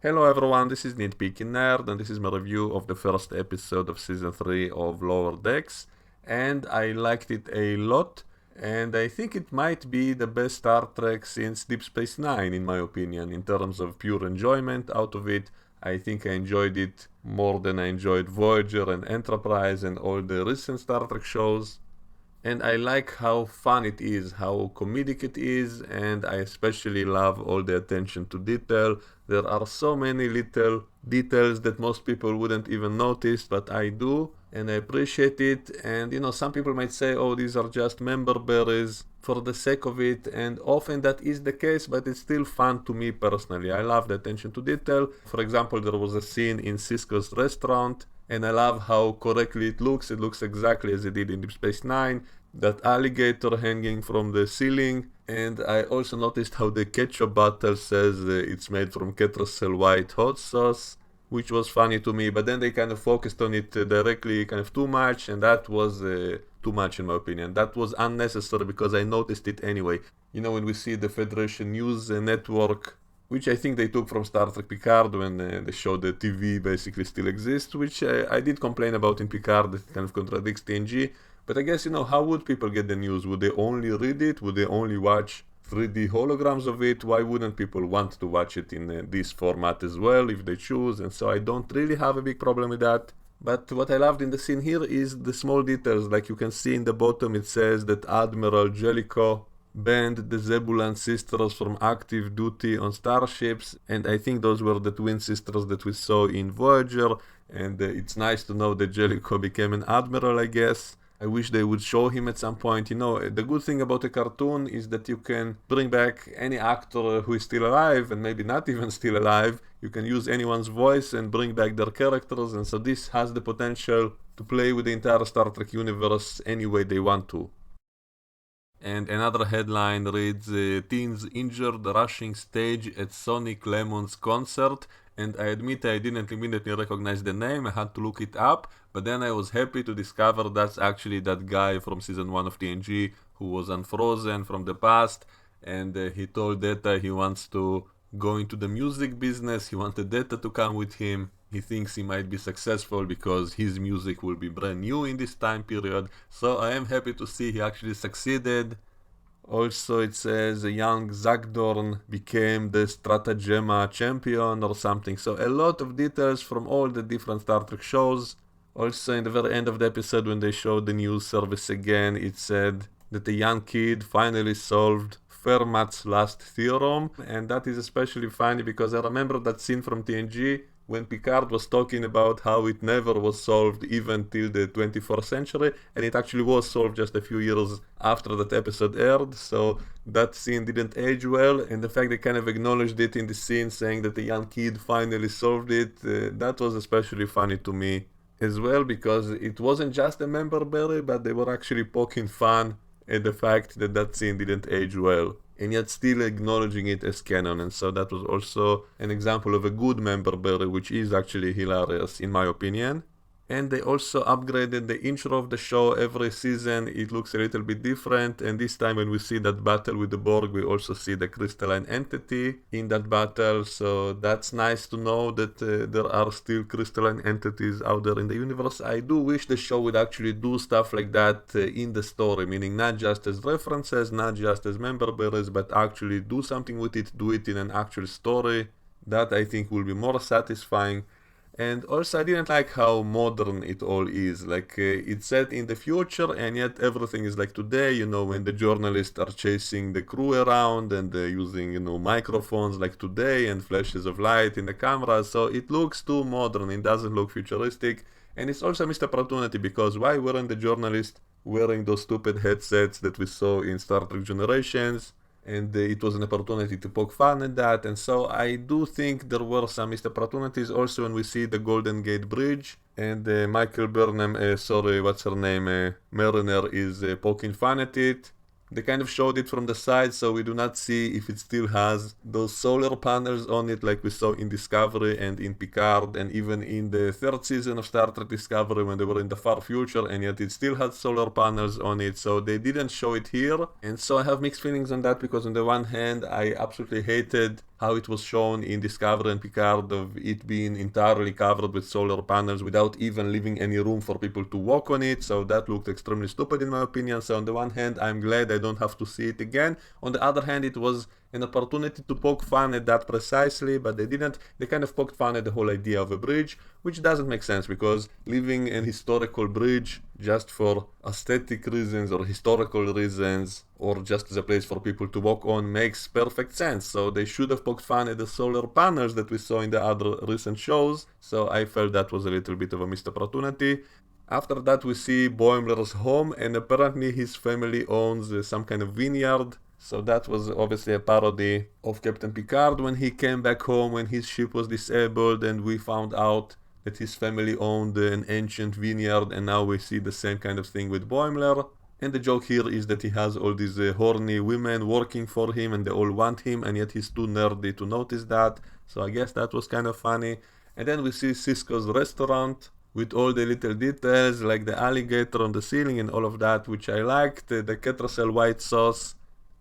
Hello everyone, this is Nitpicking Nerd, and this is my review of the first episode of Season 3 of Lower Decks, and I liked it a lot, and I think it might be the best Star Trek since Deep Space Nine, in my opinion, in terms of pure enjoyment out of it. I think I enjoyed it more than I enjoyed Voyager and Enterprise and all the recent Star Trek shows. And I like how fun it is, how comedic it is, and I especially love all the attention to detail. There are so many little details that most people wouldn't even notice, but I do, and I appreciate it. And some people might say, oh, these are just member berries for the sake of it, and often that is the case, but it's still fun to me personally. I love the attention to detail. For example, there was a scene in Cisco's restaurant, and I love how correctly it looks. It looks exactly as it did in Deep Space Nine. That alligator hanging from the ceiling, and I also noticed how the ketchup bottle says it's made from Ketracel white hot sauce, which was funny to me, but then they kind of focused on it directly kind of too much, and that was too much in my opinion. That was unnecessary because I noticed it anyway. When we see the Federation News Network, which I think they took from Star Trek Picard when they showed the TV basically still exists, which I did complain about in Picard that it kind of contradicts TNG. But I guess, how would people get the news? Would they only read it? Would they only watch 3D holograms of it? Why wouldn't people want to watch it in this format as well if they choose? And so I don't really have a big problem with that. But what I loved in the scene here is the small details. Like you can see in the bottom, it says that Admiral Jellicoe banned the Zebulon sisters from active duty on starships, and I think those were the twin sisters that we saw in Voyager, and it's nice to know that Jellicoe became an admiral, I guess. I wish they would show him at some point. The good thing about a cartoon is that you can bring back any actor who is still alive, and maybe not even still alive. You can use anyone's voice and bring back their characters, and so this has the potential to play with the entire Star Trek universe any way they want to. And another headline reads, Teens injured rushing stage at Sonic Lemon's concert. And I admit I didn't immediately recognize the name, I had to look it up, but then I was happy to discover that's actually that guy from season 1 of TNG who was unfrozen from the past, and he told Data he wants to go into the music business, he wanted Data to come with him. He thinks he might be successful because his music will be brand new in this time period, so I am happy to see he actually succeeded. Also, it says a young Zagdorn became the Stratagema champion or something. So a lot of details from all the different Star Trek shows. Also, in the very end of the episode, when they showed the news service again, it said that a young kid finally solved Fermat's last theorem. And that is especially funny because I remember that scene from TNG when Picard was talking about how it never was solved even till the 24th century, and it actually was solved just a few years after that episode aired, so that scene didn't age well, and the fact they kind of acknowledged it in the scene saying that the young kid finally solved it, that was especially funny to me as well, because it wasn't just a member berry, but they were actually poking fun at the fact that that scene didn't age well, and yet still acknowledging it as canon. And so that was also an example of a good member berry, which is actually hilarious in my opinion. And they also upgraded the intro of the show every season. It looks a little bit different, and this time when we see that battle with the Borg, we also see the crystalline entity in that battle, so that's nice to know that there are still crystalline entities out there in the universe. I do wish the show would actually do stuff like that in the story, meaning not just as references, not just as member berries, but actually do something with it, do it in an actual story. That I think will be more satisfying. And also, I didn't like how modern it all is. Like, it's set in the future, and yet everything is like today, when the journalists are chasing the crew around and using, microphones like today and flashes of light in the camera. So it looks too modern, it doesn't look futuristic. And it's also a missed opportunity because why weren't the journalists wearing those stupid headsets that we saw in Star Trek Generations? And it was an opportunity to poke fun at that, and so I do think there were some missed opportunities. Also, when we see the Golden Gate Bridge and Michael Burnham, what's her name, Mariner is poking fun at it. They kind of showed it from the side, so we do not see if it still has those solar panels on it like we saw in Discovery and in Picard, and even in the third season of Star Trek Discovery when they were in the far future, and yet it still had solar panels on it, so they didn't show it here. And so I have mixed feelings on that, because on the one hand I absolutely hated how it was shown in Discovery and Picard of it being entirely covered with solar panels without even leaving any room for people to walk on it. So that looked extremely stupid in my opinion. So on the one hand, I'm glad I don't have to see it again. On the other hand, it was an opportunity to poke fun at that precisely, but they didn't. They kind of poked fun at the whole idea of a bridge, which doesn't make sense because leaving an historical bridge just for aesthetic reasons or historical reasons or just as a place for people to walk on makes perfect sense. So they should have poked fun at the solar panels that we saw in the other recent shows. So I felt that was a little bit of a missed opportunity. After that, we see Boimler's home, and apparently his family owns some kind of vineyard. So that was obviously a parody of Captain Picard when he came back home when his ship was disabled, and we found out that his family owned an ancient vineyard, and now we see the same kind of thing with Boimler. And the joke here is that he has all these horny women working for him, and they all want him, and yet he's too nerdy to notice that. So I guess that was kind of funny. And then we see Cisco's restaurant with all the little details like the alligator on the ceiling and all of that, which I liked. The Ketracel white sauce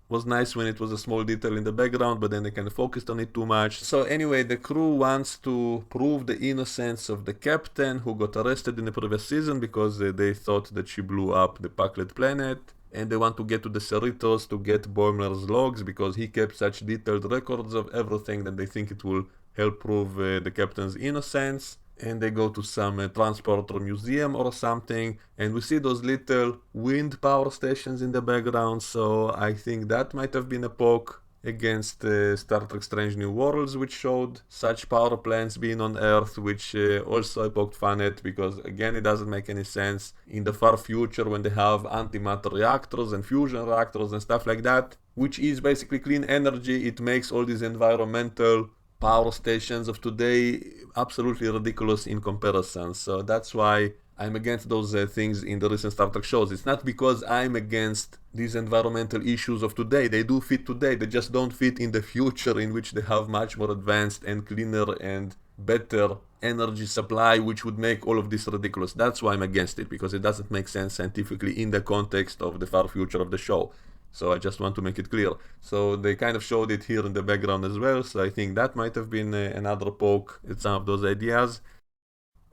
was nice when it was a small detail in the background, but then they kind of focused on it too much. So anyway, the crew wants to prove the innocence of the captain who got arrested in the previous season because they thought that she blew up the Packlet planet. And they want to get to the Cerritos to get Boimler's logs because he kept such detailed records of everything that they think it will help prove the captain's innocence. And they go to some transporter museum or something, and we see those little wind power stations in the background, so I think that might have been a poke against Star Trek Strange New Worlds, which showed such power plants being on Earth, which also I poked fun at because again it doesn't make any sense in the far future when they have antimatter reactors and fusion reactors and stuff like that, which is basically clean energy. It makes all these environmental power stations of today absolutely ridiculous in comparison. So that's why I'm against those things in the recent Star Trek shows. It's not because I'm against these environmental issues of today. They do fit today, they just don't fit in the future in which they have much more advanced and cleaner and better energy supply, which would make all of this ridiculous. That's why I'm against it, because it doesn't make sense scientifically in the context of the far future of the show. So I just want to make it clear. So they kind of showed it here in the background as well, so I think that might have been another poke at some of those ideas.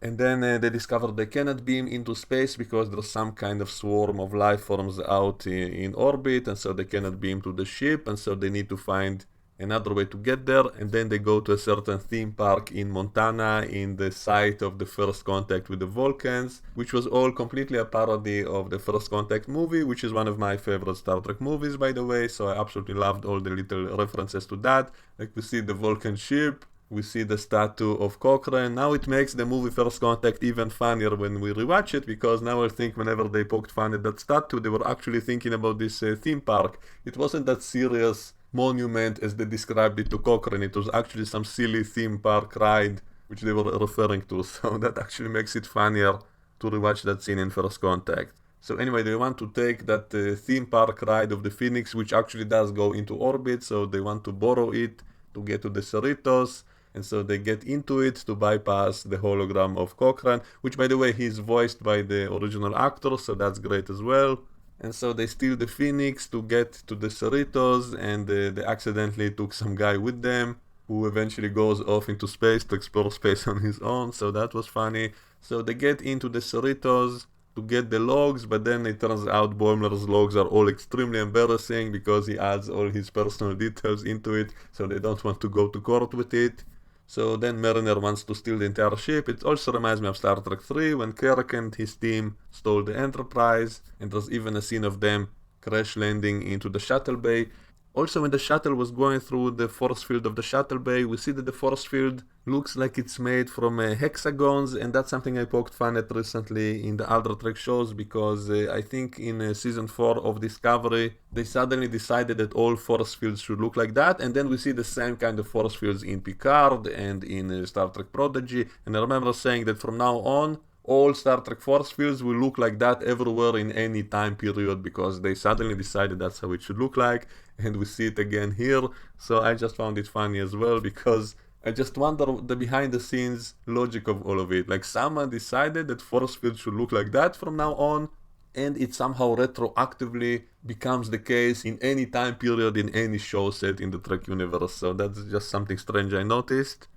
And then they discovered they cannot beam into space because there's some kind of swarm of life forms out in orbit, and so they cannot beam to the ship, and so they need to find another way to get there. And then they go to a certain theme park in Montana, in the site of the first contact with the Vulcans, which was all completely a parody of the First Contact movie, which is one of my favorite Star Trek movies, by the way. So I absolutely loved all the little references to that. Like we see the Vulcan ship, we see the statue of Cochrane. Now it makes the movie First Contact even funnier when we rewatch it, because now I think whenever they poked fun at that statue, they were actually thinking about this theme park. It wasn't that serious monument as they described it to Cochrane. It was actually some silly theme park ride which they were referring to, so that actually makes it funnier to rewatch that scene in First Contact. So anyway, they want to take that theme park ride of the Phoenix, which actually does go into orbit, so they want to borrow it to get to the Cerritos, and so they get into it to bypass the hologram of Cochrane, which by the way he's voiced by the original actor, so that's great as well. And so they steal the Phoenix to get to the Cerritos, and they accidentally took some guy with them who eventually goes off into space to explore space on his own, so that was funny. So they get into the Cerritos to get the logs, but then it turns out Boimler's logs are all extremely embarrassing because he adds all his personal details into it, so they don't want to go to court with it. So then Mariner wants to steal the entire ship. It also reminds me of Star Trek 3 when Kirk and his team stole the Enterprise, and there's even a scene of them crash landing into the shuttle bay. Also, when the shuttle was going through the force field of the shuttle bay, we see that the force field looks like it's made from hexagons, and that's something I poked fun at recently in the other Trek shows, because I think in season 4 of Discovery, they suddenly decided that all force fields should look like that, and then we see the same kind of force fields in Picard and in Star Trek Prodigy, and I remember saying that from now on, all Star Trek force fields will look like that everywhere in any time period, because they suddenly decided that's how it should look like, and we see it again here. So I just found it funny as well, because I just wonder the behind the scenes logic of all of it. Like, someone decided that force fields should look like that from now on, and it somehow retroactively becomes the case in any time period in any show set in the Trek universe. So that's just something strange I noticed.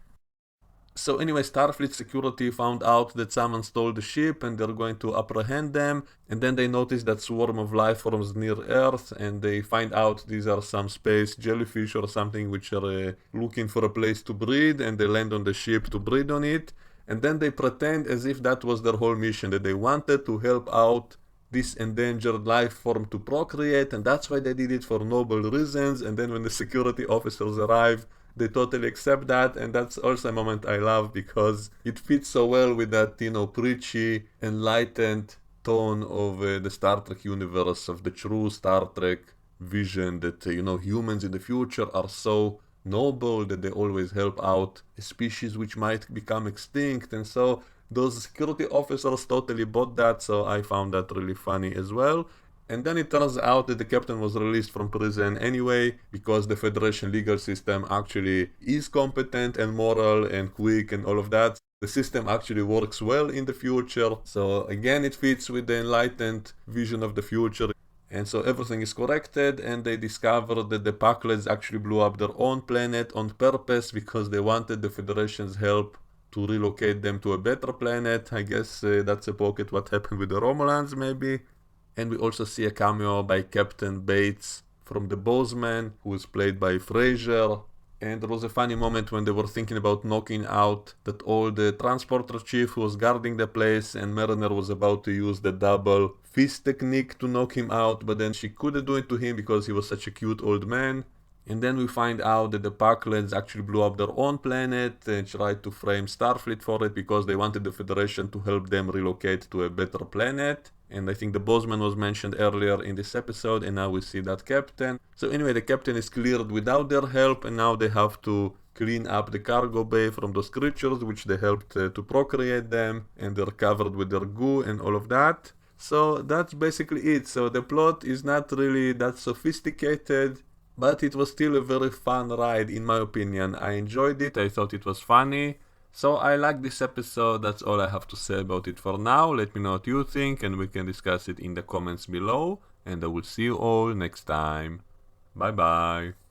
So anyway, Starfleet security found out that someone stole the ship and they're going to apprehend them. And then they notice that swarm of life forms near Earth, and they find out these are some space jellyfish or something which are looking for a place to breed, and they land on the ship to breed on it. And then they pretend as if that was their whole mission, that they wanted to help out this endangered life form to procreate, and that's why they did it for noble reasons. And then when the security officers arrive, they totally accept that, and that's also a moment I love because it fits so well with that, preachy, enlightened tone of the Star Trek universe, of the true Star Trek vision that, humans in the future are so noble that they always help out a species which might become extinct. And so those security officers totally bought that, so I found that really funny as well. And then it turns out that the captain was released from prison anyway, because the Federation legal system actually is competent and moral and quick and all of that. The system actually works well in the future. So again, it fits with the enlightened vision of the future. And so everything is corrected, and they discover that the Packlets actually blew up their own planet on purpose because they wanted the Federation's help to relocate them to a better planet. I guess that's a pocket what happened with the Romulans, maybe. And we also see a cameo by Captain Bates from the Bozeman, who is played by Fraser. And there was a funny moment when they were thinking about knocking out that old transporter chief who was guarding the place, and Mariner was about to use the double fist technique to knock him out, but then she couldn't do it to him because he was such a cute old man. And then we find out that the Packlets actually blew up their own planet and tried to frame Starfleet for it because they wanted the Federation to help them relocate to a better planet. And I think the Bozeman was mentioned earlier in this episode, and now we see that captain. So anyway, the captain is cleared without their help, and now they have to clean up the cargo bay from those creatures which they helped to procreate them, and they're covered with their goo and all of that. So that's basically it. So the plot is not really that sophisticated, but it was still a very fun ride in my opinion. I enjoyed it, I thought it was funny. So I like this episode, that's all I have to say about it for now. Let me know what you think and we can discuss it in the comments below. And I will see you all next time. Bye bye.